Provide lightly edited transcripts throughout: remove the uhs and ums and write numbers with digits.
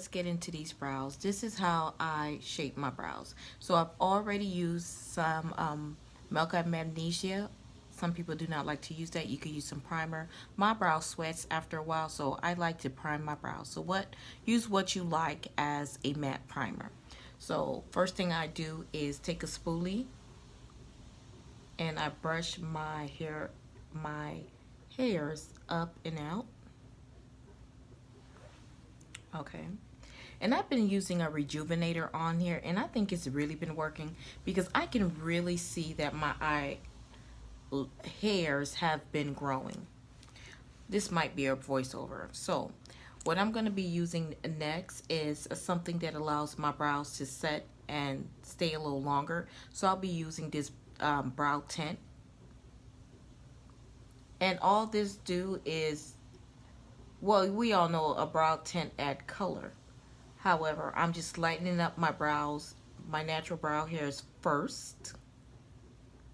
let's get into these brows. This is how I shape my brows. So I've already used some Makeup Magnesia. Some people do not like to use that. You could use some primer. My brow sweats after a while, so I like to prime my brows. So use what you like as a matte primer. So first thing I do is take a spoolie and I brush my hairs up and out. Okay. And I've been using a rejuvenator on here, and I think it's really been working because I can really see that my hairs have been growing. This might be a voiceover. So what I'm going to be using next is something that allows my brows to set and stay a little longer. So I'll be using this brow tint. And all this do is, well, we all know a brow tint add color. However, I'm just lightening up my brows, my natural brow hairs first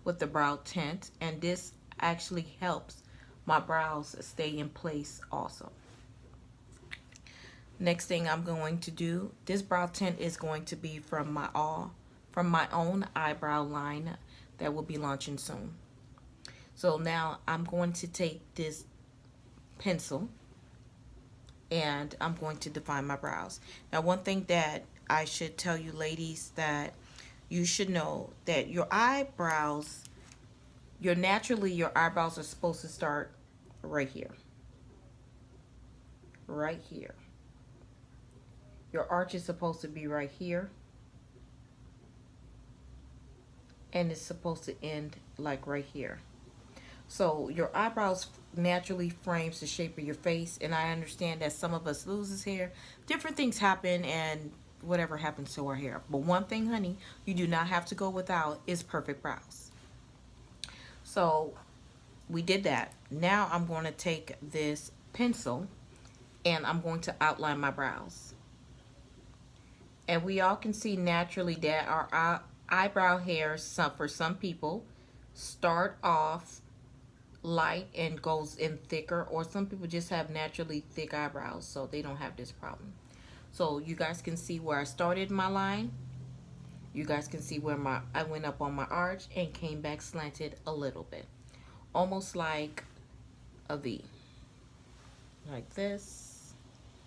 with the brow tint, and this actually helps my brows stay in place also. Next thing I'm going to do, this brow tint is going to be from my own eyebrow line that will be launching soon. So now I'm going to take this pencil and I'm going to define my brows. Now, one thing that I should tell you ladies that you should know that your eyebrows, your eyebrows are supposed to start right here. Right here. Your arch is supposed to be right here. And it's supposed to end like right here. So your eyebrows naturally frames the shape of your face, and I understand that some of us loses hair. Different things happen, and whatever happens to our hair. But one thing, honey, you do not have to go without is perfect brows. So we did that. Now I'm going to take this pencil and I'm going to outline my brows. And we all can see naturally that our eyebrow hairs, for some people, start off light and goes in thicker, or some people just have naturally thick eyebrows, so they don't have this problem. So you guys can see where I started my line. You guys can see where I went up on my arch and came back slanted a little bit, almost like a V, like this,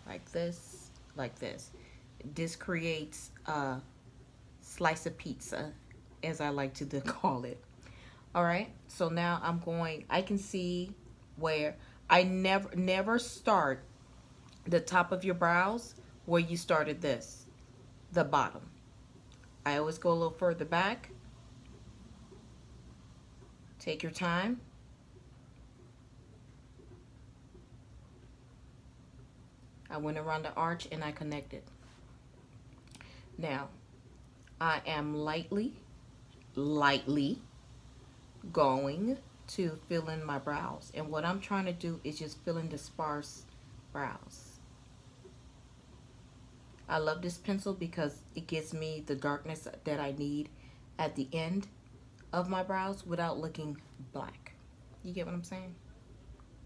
like this, like this. This creates a slice of pizza, as I like to call it. All right, so now I can see where I never start the top of your brows where you started this, the bottom. I always go a little further back. Take your time. I went around the arch and I connected. Now, I am lightly going to fill in my brows, and what I'm trying to do is just fill in the sparse brows. I love this pencil because it gives me the darkness that I need at the end of my brows without looking black. You get what I'm saying?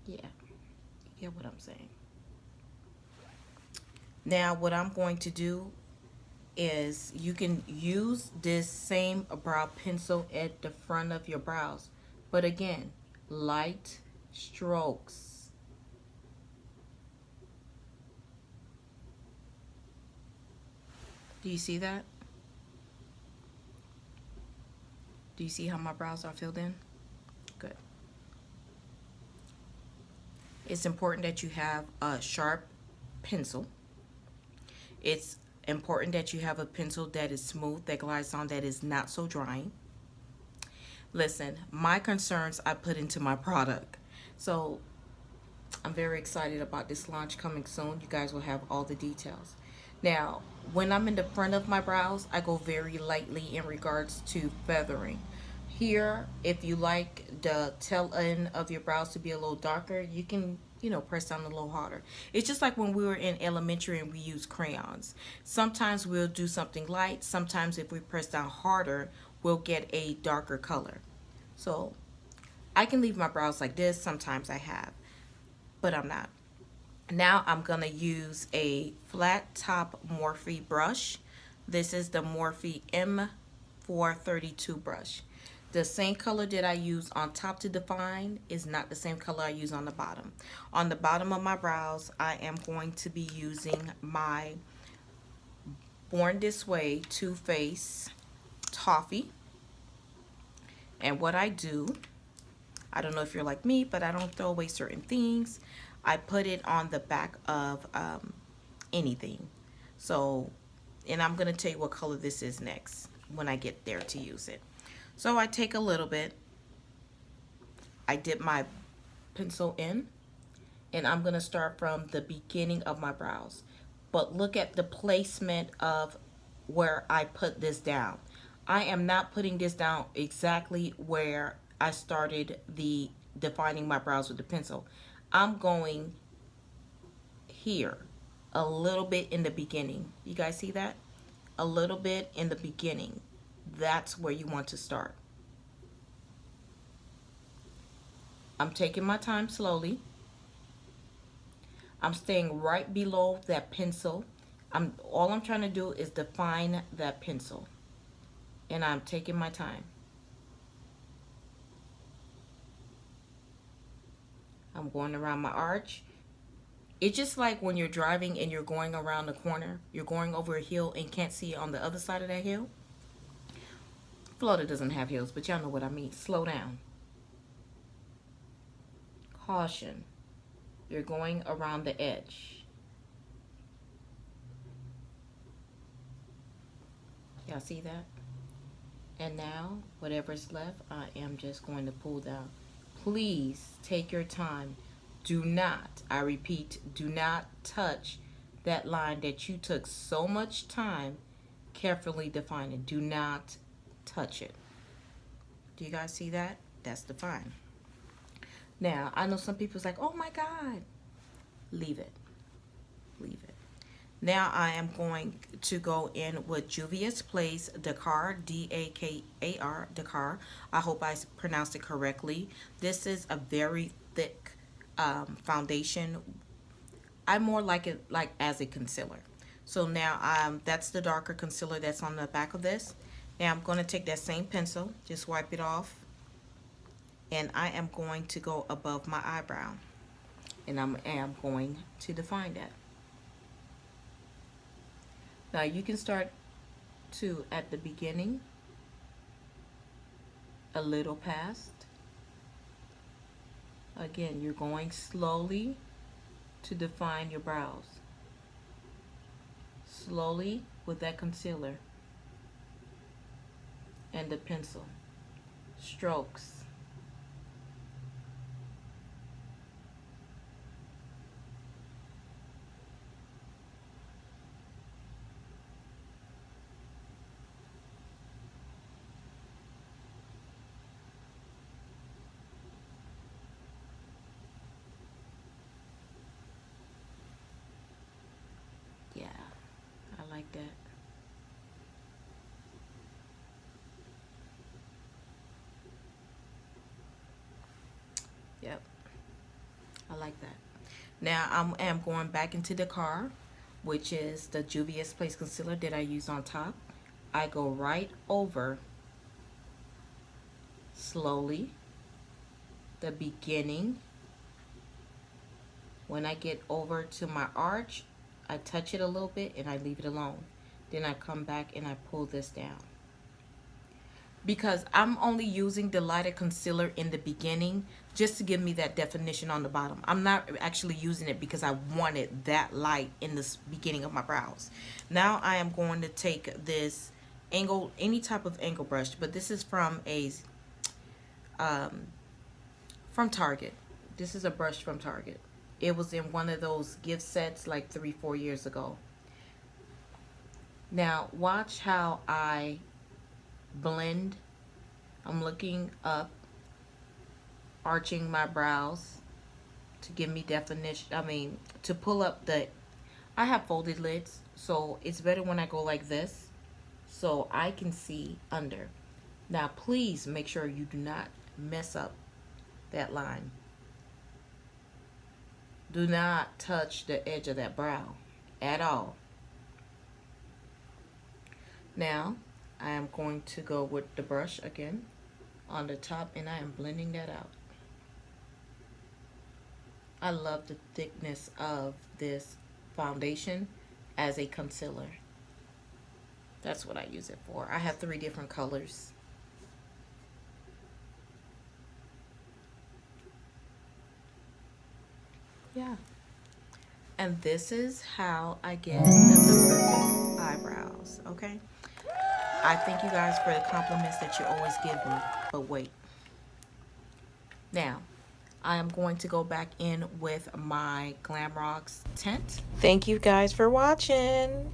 Yeah, you get what I'm saying. Now what I'm going to do is, you can use this same brow pencil at the front of your brows, but again, light strokes. Do you see that? Do you see how my brows are filled in? Good. It's important that you have a sharp pencil. It's important that you have a pencil that is smooth, that glides on, that is not so drying. Listen, my concerns I put into my product. So I'm very excited about this launch coming soon. You guys will have all the details. Now, when I'm in the front of my brows, I go very lightly in regards to feathering. Here, if you like the tail end of your brows to be a little darker, you can, press down a little harder. It's just like when we were in elementary and we used crayons. Sometimes we'll do something light. Sometimes if we press down harder, we'll get a darker color. So I can leave my brows like this. Sometimes I have, but I'm not. Now I'm going to use a flat top Morphe brush. This is the Morphe M432 brush. The same color that I use on top to define is not the same color I use on the bottom. On the bottom of my brows, I am going to be using my Born This Way Too Faced Toffee. And what I do, I don't know if you're like me, but I don't throw away certain things. I put it on the back of anything. So, and I'm going to tell you what color this is next when I get there to use it. So I take a little bit, I dip my pencil in, and I'm going to start from the beginning of my brows. But look at the placement of where I put this down. I am not putting this down exactly where I started the defining my brows with the pencil. I'm going here, a little bit in the beginning. You guys see that? A little bit in the beginning. That's where you want to start. I'm taking my time slowly. I'm staying right below that pencil. All I'm trying to do is define that pencil. And I'm taking my time. I'm going around my arch. It's just like when you're driving and you're going around the corner, you're going over a hill and can't see it on the other side of that hill. Florida doesn't have hills, but y'all know what I mean. Slow down. Caution. You're going around the edge. Y'all see that? And now, whatever's left, I am just going to pull down. Please take your time. Do not, I repeat, do not touch that line that you took so much time carefully defining. Do not touch it. Do you guys see that? That's defined. Now, I know some people's like, oh my God. Leave it. Leave it. Now I am going to go in with Juvia's Place Dakar, D-A-K-A-R, Dakar. I hope I pronounced it correctly. This is a very thick foundation. I more like it like as a concealer. So now that's the darker concealer that's on the back of this. Now I'm going to take that same pencil, just wipe it off, and I am going to go above my eyebrow, and I am going to define that. Now you can start to at the beginning, a little past. Again, you're going slowly to define your brows. Slowly with that concealer and the pencil. Strokes. Yeah, I like that. Yep, I like that. Now I am going back into the car, which is the Juvia's Place concealer that I use on top. I go right over slowly the beginning. When I get over to my arch, I touch it a little bit and I leave it alone. Then I come back and I pull this down. Because I'm only using the lighter concealer in the beginning just to give me that definition on the bottom. I'm not actually using it because I wanted that light in the beginning of my brows. Now I am going to take this angle, any type of angle brush, but this is from from Target. This is a brush from Target. It was in one of those gift sets like 3-4 years ago. Now watch how I blend. I'm looking up, arching my brows to give me definition. To pull up the, I have folded lids, so it's better when I go like this so I can see under. Now please make sure you do not mess up that line. Do not touch the edge of that brow at all. Now, I am going to go with the brush again on the top, and I am blending that out. I love the thickness of this foundation as a concealer. That's what I use it for. I have 3 different colors. Yeah. And this is how I get the perfect eyebrows, okay? I thank you guys for the compliments that you always give me, but wait. Now, I am going to go back in with my GlamRocks tint. Thank you guys for watching.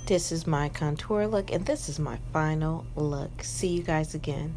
This is my contour look, and this is my final look. See you guys again.